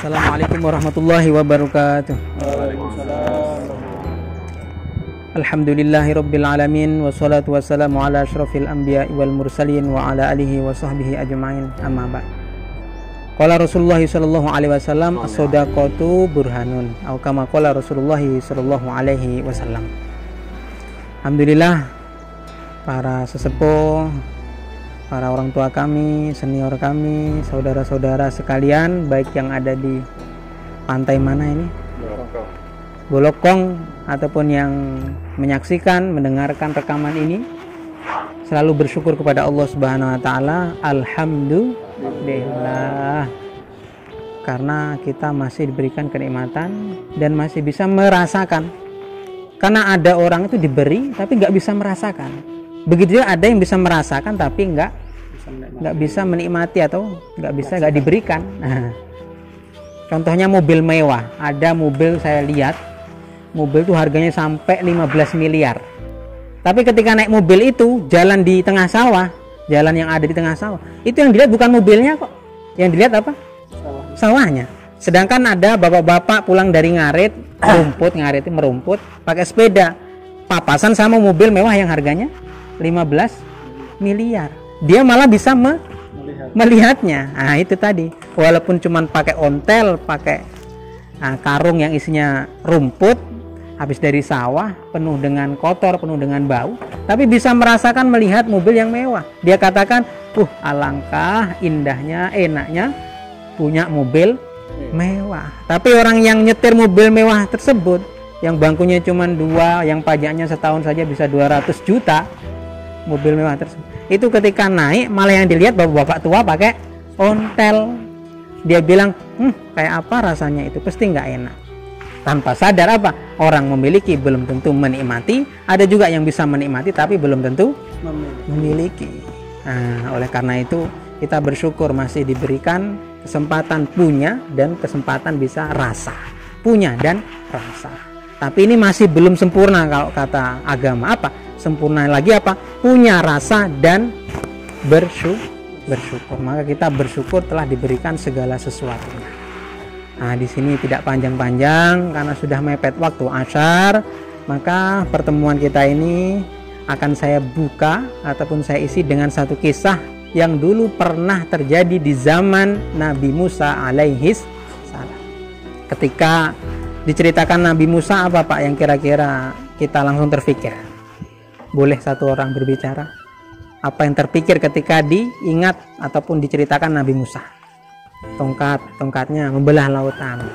Assalamualaikum warahmatullahi wabarakatuh. Alhamdulillahirabbil alamin wassalatu wassalamu ala asyrafil anbiya'i wal mursalin wa ala alihi wa sahbihi ajma'in. Amma ba'd. Qala Rasulullah sallallahu alaihi wasallam as-shadaqatu burhanun atau kama qala Rasulullah sallallahu alaihi wasallam. Alhamdulillah, para sesepuh, para orang tua kami, senior kami, saudara-saudara sekalian, baik yang ada di pantai mana ini? Bolokong, ataupun yang menyaksikan, mendengarkan rekaman ini, selalu bersyukur kepada Allah Subhanahu wa taala. Alhamdulillah. Karena kita masih diberikan kenikmatan dan masih bisa merasakan. Karena ada orang itu diberi tapi nggak bisa merasakan. Begitu juga ada yang bisa merasakan tapi nggak bisa menikmati atau nggak diberikan. Nah, contohnya mobil mewah. Ada mobil, saya lihat mobil itu harganya sampai 15 miliar. Tapi ketika naik mobil itu jalan di tengah sawah, jalan yang ada di tengah sawah, itu yang dilihat bukan mobilnya kok. Yang dilihat apa? Sawahnya. Sedangkan ada bapak-bapak pulang dari ngarit, ngarit merumput, pakai sepeda, papasan sama mobil mewah yang harganya 15 miliar. Dia malah bisa melihatnya. Nah, itu tadi. Walaupun cuma pakai ontel, pakai karung yang isinya rumput, habis dari sawah, penuh dengan kotor, penuh dengan bau, tapi bisa merasakan melihat mobil yang mewah. Dia katakan, alangkah indahnya, enaknya punya mobil mewah. Tapi orang yang nyetir mobil mewah tersebut, yang bangkunya cuma 2, yang pajaknya setahun saja bisa 200 juta, mobil mewah tersebut, itu ketika naik malah yang dilihat bapak-bapak tua pakai ontel. Dia bilang, kayak apa rasanya itu, pasti nggak enak. Tanpa sadar apa, orang memiliki belum tentu menikmati. Ada juga yang bisa menikmati tapi belum tentu memiliki. Nah, oleh karena itu kita bersyukur masih diberikan kesempatan punya dan kesempatan bisa rasa. Punya dan rasa. Tapi ini masih belum sempurna kalau kata agama. Apa? Sempurna lagi apa? Punya rasa dan bersyukur. Maka kita bersyukur telah diberikan segala sesuatunya. Nah, di sini tidak panjang-panjang karena sudah mepet waktu Ashar, maka pertemuan kita ini akan saya buka ataupun saya isi dengan satu kisah yang dulu pernah terjadi di zaman Nabi Musa alaihis salam. Ketika diceritakan Nabi Musa, apa Pak yang kira-kira kita langsung terpikir? Boleh satu orang berbicara? Apa yang terpikir ketika diingat ataupun diceritakan Nabi Musa? Tongkatnya membelah lautan.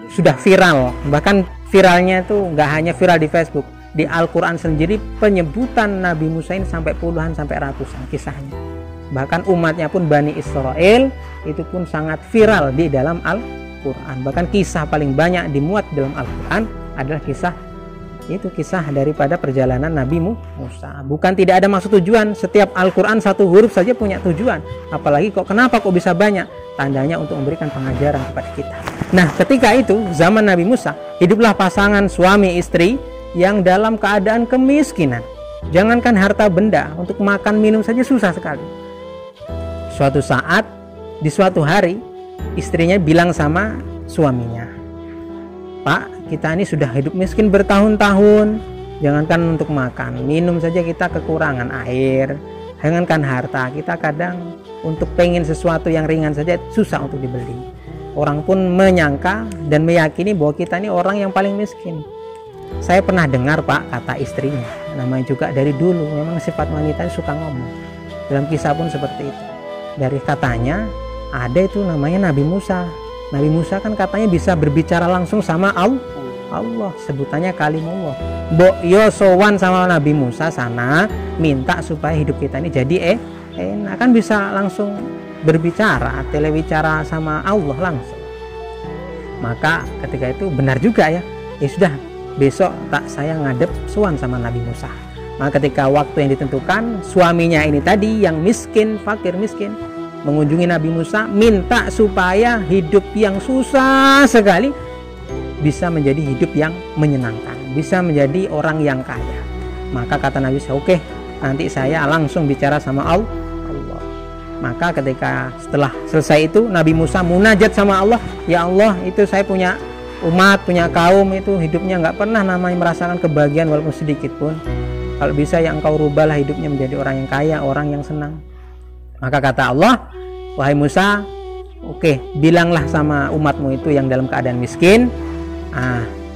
Sudah viral, bahkan viralnya itu nggak hanya viral di Facebook, di Al-Quran sendiri penyebutan Nabi Musa ini sampai puluhan sampai ratusan kisahnya. Bahkan umatnya pun Bani Israel itu pun sangat viral di dalam Al-Quran. Bahkan kisah paling banyak dimuat dalam Al-Quran adalah kisah daripada perjalanan Nabi Musa. Bukan tidak ada maksud tujuan, setiap Al-Quran satu huruf saja punya tujuan. Apalagi kenapa kok bisa banyak? Tandanya untuk memberikan pengajaran kepada kita. Nah, ketika itu zaman Nabi Musa, hiduplah pasangan suami istri yang dalam keadaan kemiskinan. Jangankan harta benda, untuk makan minum saja susah sekali. Suatu saat, di suatu hari, istrinya bilang sama suaminya, "Pak, kita ini sudah hidup miskin bertahun-tahun. Jangankan untuk makan, minum saja kita kekurangan air. Jangankan harta, kita kadang untuk pengen sesuatu yang ringan saja susah untuk dibeli. Orang pun menyangka dan meyakini bahwa kita ini orang yang paling miskin." Saya pernah dengar Pak, kata istrinya, namanya juga dari dulu memang sifat wanita suka ngomong. Dalam kisah pun seperti itu. Dari katanya ada itu namanya Nabi Musa. Nabi Musa kan katanya bisa berbicara langsung sama Allah, sebutannya kalimullah. Sowan sama Nabi Musa sana, minta supaya hidup kita ini jadi enak, kan bisa langsung berbicara, telewicara sama Allah langsung. Maka ketika itu benar juga ya sudah, besok tak saya ngadep sowan sama Nabi Musa. Maka ketika waktu yang ditentukan, suaminya ini tadi yang miskin, fakir miskin, mengunjungi Nabi Musa, minta supaya hidup yang susah sekali bisa menjadi hidup yang menyenangkan, bisa menjadi orang yang kaya. Maka kata Nabi Musa, oke, nanti saya langsung bicara sama Allah. Maka ketika setelah selesai itu Nabi Musa munajat sama Allah, ya Allah, itu saya punya umat, punya kaum itu hidupnya nggak pernah namanya merasakan kebahagiaan walaupun sedikit pun. Kalau bisa ya engkau rubahlah hidupnya menjadi orang yang kaya, orang yang senang. Maka kata Allah, wahai Musa, oke, bilanglah sama umatmu itu yang dalam keadaan miskin,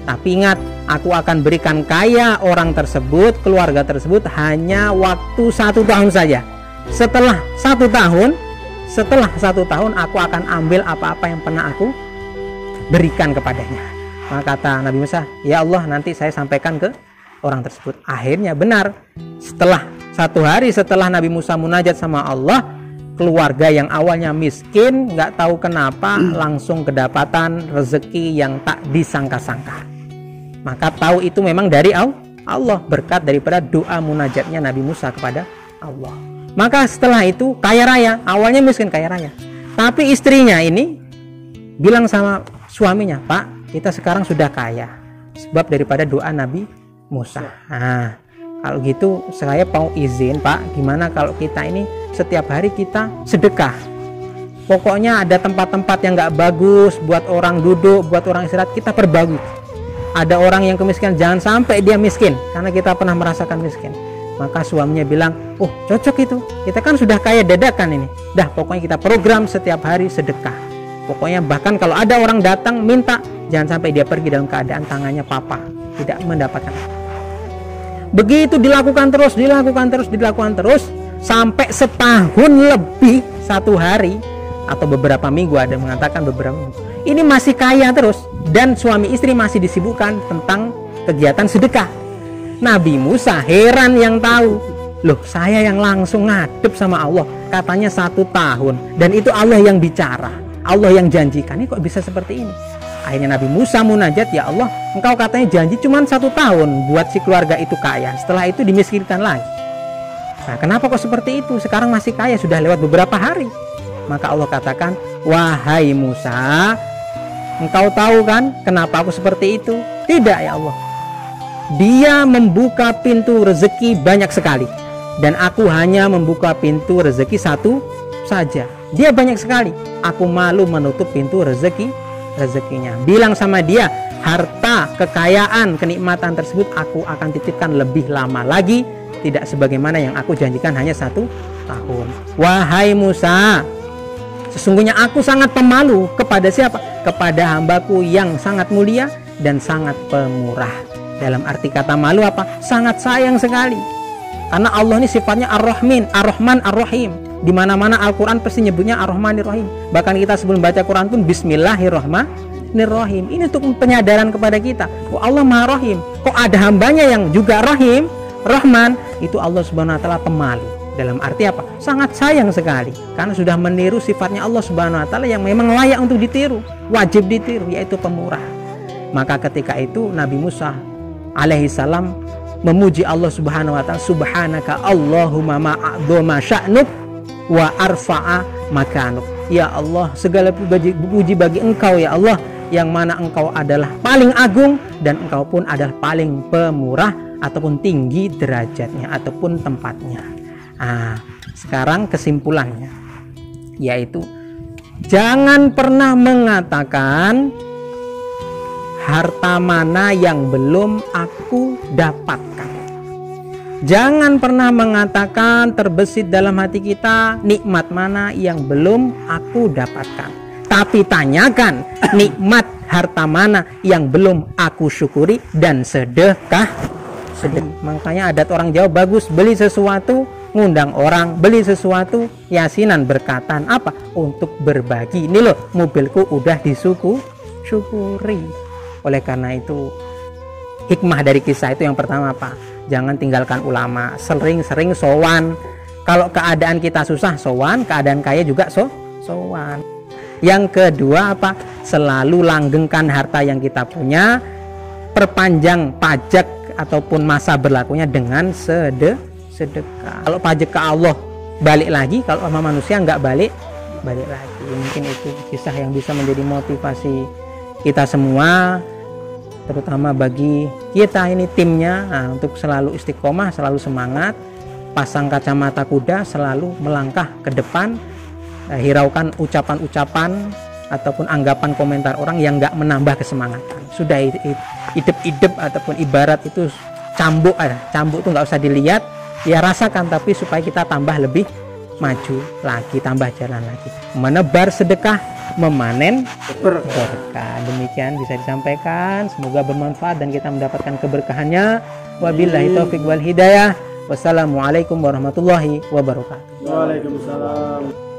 tapi ingat, aku akan berikan kaya orang tersebut, keluarga tersebut hanya waktu 1 tahun saja. Setelah 1 tahun aku akan ambil apa-apa yang pernah aku berikan kepadanya. Maka kata Nabi Musa, ya Allah, nanti saya sampaikan ke orang tersebut. Akhirnya benar, setelah 1 hari setelah Nabi Musa munajat sama Allah, keluarga yang awalnya miskin nggak tahu kenapa langsung kedapatan rezeki yang tak disangka-sangka. Maka tahu itu memang dari Allah, berkat daripada doa munajatnya Nabi Musa kepada Allah. Maka setelah itu kaya raya, awalnya miskin kaya raya. Tapi istrinya ini bilang sama suaminya, Pak, kita sekarang sudah kaya sebab daripada doa Nabi Musa. Nah, kalau gitu saya mau izin, Pak, gimana kalau kita ini setiap hari kita sedekah. Pokoknya ada tempat-tempat yang nggak bagus buat orang duduk, buat orang istirahat, kita perbaiki. Ada orang yang kemiskinan, jangan sampai dia miskin, karena kita pernah merasakan miskin. Maka suaminya bilang, oh cocok itu, kita kan sudah kaya dadakan ini. Dah, pokoknya kita program setiap hari sedekah. Pokoknya bahkan kalau ada orang datang minta, jangan sampai dia pergi dalam keadaan tangannya papa, tidak mendapatkan. Begitu dilakukan terus, sampai setahun lebih, 1 hari atau beberapa minggu, ada mengatakan beberapa minggu. Ini masih kaya terus, dan suami istri masih disibukkan tentang kegiatan sedekah. Nabi Musa heran yang tahu, loh saya yang langsung ngadep sama Allah, katanya 1 tahun, dan itu Allah yang bicara, Allah yang janjikan, ini kok bisa seperti ini? Akhirnya Nabi Musa munajat, ya Allah, engkau katanya janji cuma 1 tahun buat si keluarga itu kaya, setelah itu dimiskinkan lagi. Nah, kenapa kok seperti itu? Sekarang masih kaya, sudah lewat beberapa hari. Maka Allah katakan, wahai Musa, engkau tahu kan kenapa aku seperti itu? Tidak ya Allah, dia membuka pintu rezeki banyak sekali, dan aku hanya membuka pintu rezeki 1 saja. Dia banyak sekali, aku malu menutup pintu rezekinya. Bilang sama dia, harta, kekayaan, kenikmatan tersebut aku akan titipkan lebih lama lagi, tidak sebagaimana yang aku janjikan hanya 1 tahun. Wahai Musa, sesungguhnya aku sangat pemalu kepada siapa? Kepada hambaku yang sangat mulia dan sangat pemurah. Dalam arti kata malu apa? Sangat sayang sekali. Karena Allah ini sifatnya Ar-Rahman, Ar-Rahim. Di mana-mana Al-Quran pasti nyebutnya Ar-Rahmanir Rahim. Bahkan kita sebelum baca Quran pun Bismillahirrahmanirrahim. Ini untuk penyadaran kepada kita. Oh, Allah Maha Rahim. Kok ada hambanya yang juga Rahim, Rahman? Itu Allah Subhanahu Wa Taala pemalu. Dalam arti apa? Sangat sayang sekali. Karena sudah meniru sifatnya Allah Subhanahu Wa Taala yang memang layak untuk ditiru, wajib ditiru, yaitu pemurah. Maka ketika itu Nabi Musa alaihi salam memuji Allah Subhanahu wa taala, subhanaka Allahumma ma'adzama sya'nuk wa arfa'a makanuk. Ya Allah, segala puji bagi Engkau ya Allah, yang mana Engkau adalah paling agung dan Engkau pun adalah paling pemurah ataupun tinggi derajatnya ataupun tempatnya. Sekarang kesimpulannya, yaitu jangan pernah mengatakan harta mana yang belum aku dapatkan. Jangan pernah mengatakan terbesit dalam hati kita nikmat mana yang belum aku dapatkan. Tapi tanyakan nikmat harta mana yang belum aku syukuri dan sedekah. Makanya adat orang Jawa bagus, beli sesuatu ngundang orang, beli sesuatu yasinan berkatan apa? Untuk berbagi. Ini loh, mobilku udah disyukuri. Oleh karena itu, hikmah dari kisah itu yang pertama apa? Jangan tinggalkan ulama, sering-sering sowan. Kalau keadaan kita susah, sowan, keadaan kaya juga sowan. Yang kedua apa? Selalu langgengkan harta yang kita punya, perpanjang pajak ataupun masa berlakunya dengan sedekah. Kalau pajak ke Allah balik lagi, kalau sama manusia nggak balik lagi. Mungkin itu kisah yang bisa menjadi motivasi kita semua, terutama bagi kita ini timnya, untuk selalu istiqomah, selalu semangat, pasang kacamata kuda, selalu melangkah ke depan hiraukan ucapan-ucapan ataupun anggapan komentar orang yang nggak menambah kesemangatan. Sudah idep-idep ataupun ibarat itu cambuk itu nggak usah dilihat, ya rasakan, tapi supaya kita tambah lebih maju lagi, tambah jalan lagi, menebar sedekah, memanen berkah. Demikian bisa disampaikan, semoga bermanfaat dan kita mendapatkan keberkahannya. Wabillahi taufiq wal hidayah. Wassalamualaikum warahmatullahi wabarakatuh. Waalaikumsalam.